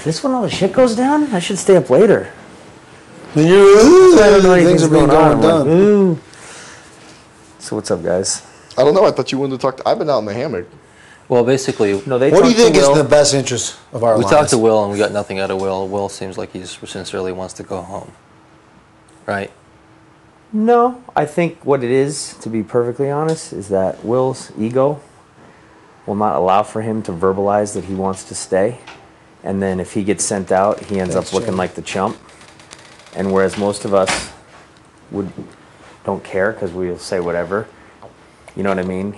This when all the shit goes down? I should stay up later. I don't know things are being going done. Like, so what's up, guys? I don't know. I thought you wanted to talk. I've been out in the hammock. Well, basically, No, they What do you talked to think is Will. the best interest of our we lives? talked to Will and we got nothing out of Will. Will seems like he sincerely wants to go home. Right? No, I think what it is, to be perfectly honest, is that Will's ego will not allow for him to verbalize that he wants to stay. And then if he gets sent out, he ends up looking like the chump. And whereas most of us don't care because we'll say whatever, you know what I mean?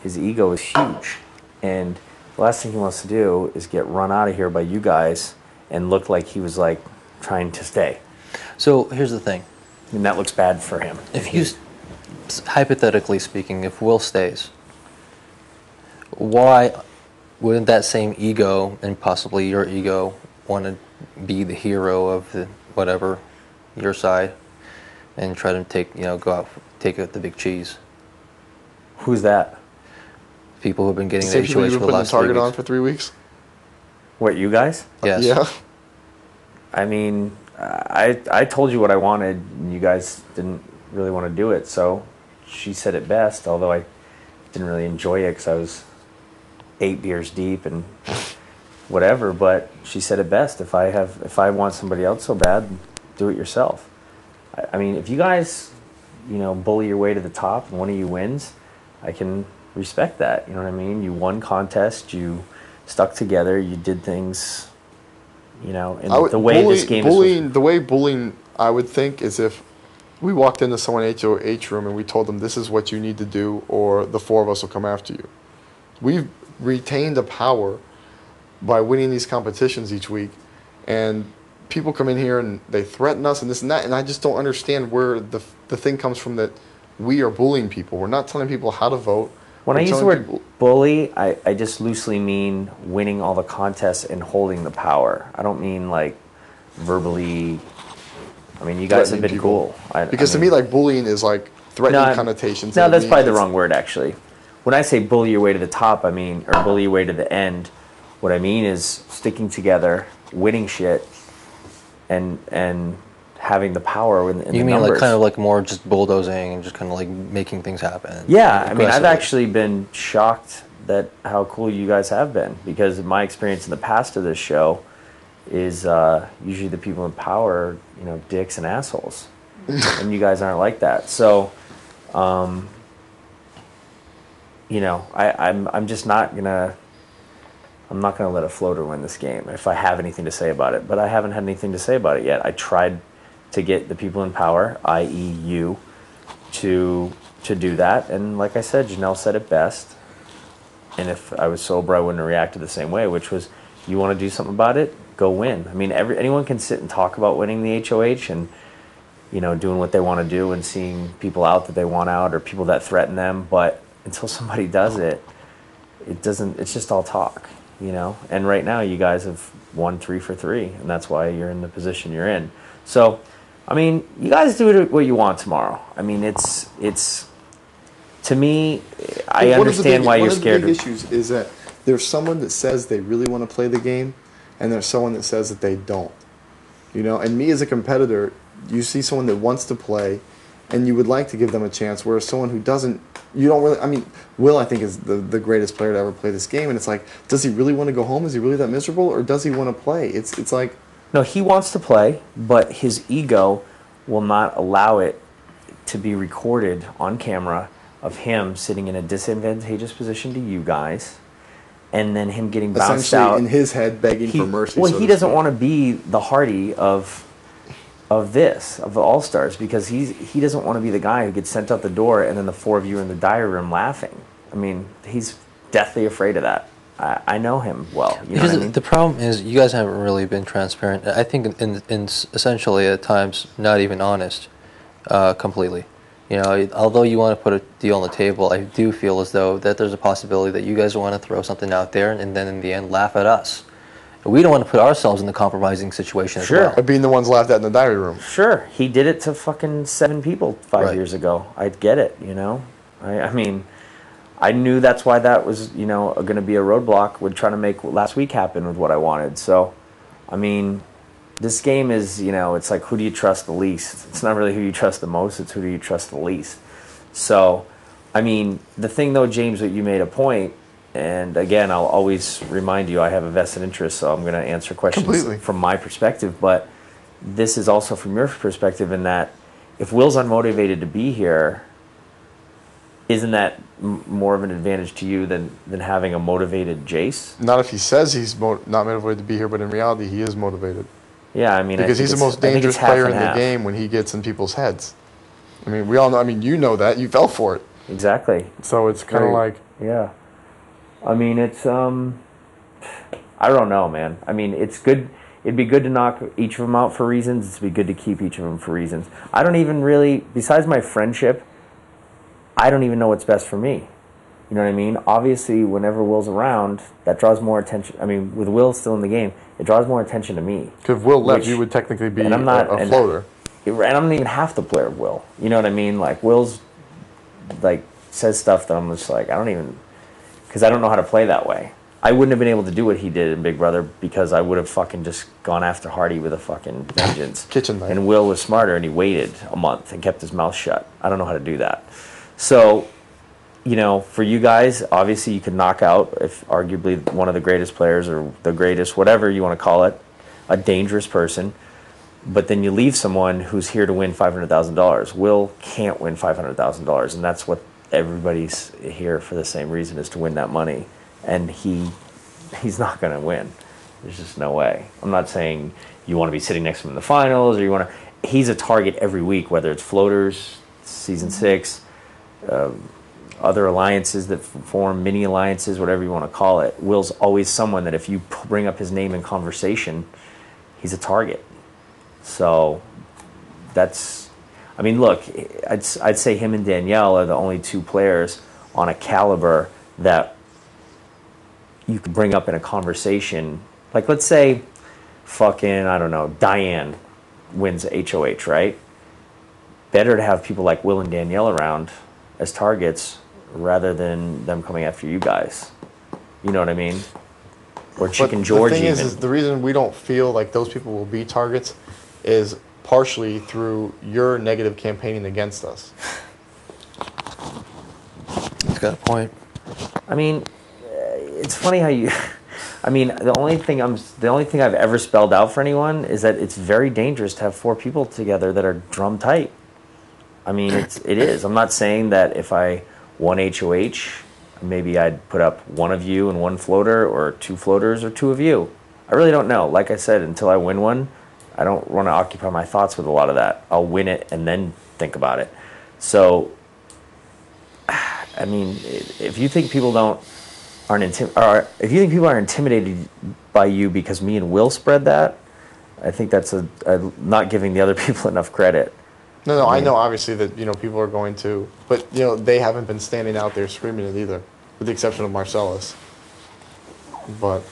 His ego is huge. And the last thing he wants to do is get run out of here by you guys and look like he was like trying to stay. So here's the thing. And that looks bad for him. If you, hypothetically speaking, if Will stays, why wouldn't that same ego and possibly your ego want to be the hero of the whatever your side and try to go out, take out the big cheese? Who's that? People who've been getting Same the people HOH you've for been the putting the last 3 target weeks. on for 3 weeks. What, you guys? Yes. Yeah. I mean, I told you what I wanted, and you guys didn't really want to do it. So she said it best, although I didn't really enjoy it because I was 8 beers deep and whatever. But she said it best. If I want somebody else so bad, do it yourself. I mean, if you guys, bully your way to the top and one of you wins, I can respect that. You know what I mean? You won contest. You stuck together. You did things. And the way this game is. The way bullying, I would think, is if we walked into someone's HOH room and we told them this is what you need to do, or the 4 of us will come after you. We've retained a power by winning these competitions each week, and people come in here and they threaten us and this and that, and I just don't understand where the thing comes from that we are bullying people. We're not telling people how to vote. When I use the word bully, I just loosely mean winning all the contests and holding the power. I don't mean like verbally. I mean, you guys have been cool. Because to me, like, bullying is like threatening connotations. No, that's probably the wrong word, actually. When I say bully your way to the top, or bully your way to the end, what I mean is sticking together, winning shit, and having the power in the You mean numbers. like kind of like more just bulldozing and just kind of like making things happen? Yeah, I mean, I've actually been shocked that how cool you guys have been, because my experience in the past of this show is usually the people in power, dicks and assholes, and you guys aren't like that. So, I'm just not gonna. I'm not gonna let a floater win this game if I have anything to say about it. But I haven't had anything to say about it yet. I tried to get the people in power, i.e. you, to do that. And like I said, Janelle said it best. And if I was sober, I wouldn't have reacted the same way, which was, you want to do something about it? Go win. I mean, anyone can sit and talk about winning the HOH and, doing what they want to do and seeing people out that they want out or people that threaten them. But until somebody does it, it's just all talk, And right now you guys have won 3 for 3, and that's why you're in the position you're in. So, you guys do what you want tomorrow. It's to me, I understand why you're scared. One of the big issues is that there's someone that says they really want to play the game, and there's someone that says that they don't. And me as a competitor, you see someone that wants to play, and you would like to give them a chance, whereas someone who doesn't, you don't really. Will, I think, is the greatest player to ever play this game, and it's like, does he really want to go home? Is he really that miserable, or does he want to play? It's like. No, he wants to play, but his ego will not allow it to be recorded on camera of him sitting in a disadvantageous position to you guys, and then him getting bounced out. Essentially, in his head, begging for mercy. Well, he doesn't want to be the Hardy of the All-Stars, because he doesn't want to be the guy who gets sent out the door and then the 4 of you are in the diary room laughing. He's deathly afraid of that. I know him well. Because the problem is you guys haven't really been transparent. I think in essentially at times not even honest completely. Although you want to put a deal on the table, I do feel as though that there's a possibility that you guys want to throw something out there and then in the end laugh at us. We don't want to put ourselves in the compromising situation as well. By being the ones laughed at in the diary room. Sure. He did it to fucking 7 people 5 years ago. I get it, I knew that's why that was, you know, going to be a roadblock with trying to make last week happen with what I wanted. So, I mean, this game is, you know, it's like, who do you trust the least? It's not really who you trust the most, it's who do you trust the least. So, I mean, the thing though, James, that you made a point, and again, I'll always remind you, I have a vested interest, so I'm going to answer questions Completely. from my perspective, but this is also from your perspective in that if Will's unmotivated to be here, isn't that more of an advantage to you than having a motivated Jace? Not if he says he's not motivated to be here, but in reality, he is motivated. Yeah, I mean, Because he's the most dangerous player in the game when he gets in people's heads. I mean, we all know. I mean, you know that. You fell for it. Exactly. So it's kind of like... Yeah. I mean, it's... I don't know, man. I mean, it's good... It'd be good to knock each of them out for reasons. It'd be good to keep each of them for reasons. I don't even really... Besides my friendship, I don't even know what's best for me. You know what I mean? Obviously, whenever Will's around, that draws more attention. I mean, with Will still in the game, it draws more attention to me. Because if Will left, you would technically be a floater. And I don't even have to play with Will. You know what I mean? Like, Will's, like, says stuff that I'm just like, I don't even... Because I don't know how to play that way. I wouldn't have been able to do what he did in Big Brother because I would have fucking just gone after Hardy with a fucking vengeance. Kitchen knife. And Will was smarter, and he waited a month and kept his mouth shut. I don't know how to do that. So, you know, for you guys, obviously you could knock out, if arguably one of the greatest players or the greatest, whatever you want to call it, a dangerous person, but then you leave someone who's here to win $500,000. Will can't win $500,000, and that's what everybody's here for, the same reason, is to win that money. And he's not going to win. There's just no way. I'm not saying you want to be sitting next to him in the finals, or you want to... He's a target every week, whether it's floaters, season 6, other alliances that form, mini alliances, whatever you want to call it. Will's always someone that if you bring up his name in conversation, he's a target. So that's... I mean, look, I'd say him and Danielle are the only two players on a caliber that you could bring up in a conversation. Like, let's say fucking, I don't know, Diane wins HOH, right? Better to have people like Will and Danielle around as targets rather than them coming after you guys. You know what I mean? Or Chicken George even. The thing is the reason we don't feel like those people will be targets is partially through your negative campaigning against us. He's got a point. I mean, it's funny how you... I mean, the only thing I've ever spelled out for anyone is that it's very dangerous to have 4 people together that are drum tight. I mean, it is. I'm not saying that if I won HOH, maybe I'd put up one of you and one floater, or 2 floaters, or 2 of you. I really don't know. Like I said, until I win one, I don't want to occupy my thoughts with a lot of that. I'll win it and then think about it. So, I mean, if you think people if you think people are intimidated by you because me and Will spread that, I think that's a not giving the other people enough credit. No, I know obviously that, you know, people are going to, but, you know, they haven't been standing out there screaming it either, with the exception of Marcellus. But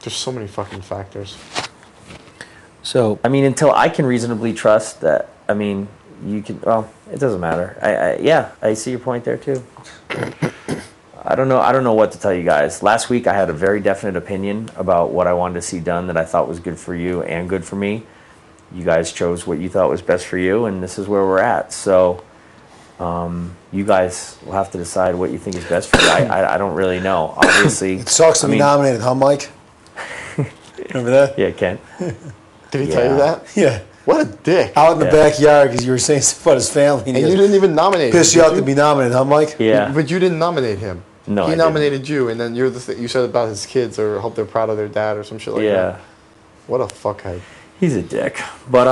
there's so many fucking factors. So, I mean, until I can reasonably trust that, I mean, you can, well, it doesn't matter. Yeah, I see your point there too. I don't know what to tell you guys. Last week I had a very definite opinion about what I wanted to see done that I thought was good for you and good for me. You guys chose what you thought was best for you, and this is where we're at. So you guys will have to decide what you think is best for you. I don't really know. Obviously, It sucks to be nominated, huh, Mike? Remember that? Yeah, Ken. Did he tell you that? Yeah. What a dick. Out in the backyard because you were saying stuff about his family. And you didn't even nominate him. Pissed you out to be nominated, huh, Mike? Yeah. But you didn't nominate him. No, he I nominated you, and then you said about his kids, or hope they're proud of their dad, or some shit like that. Yeah. What a fuckhead. He's a dick. But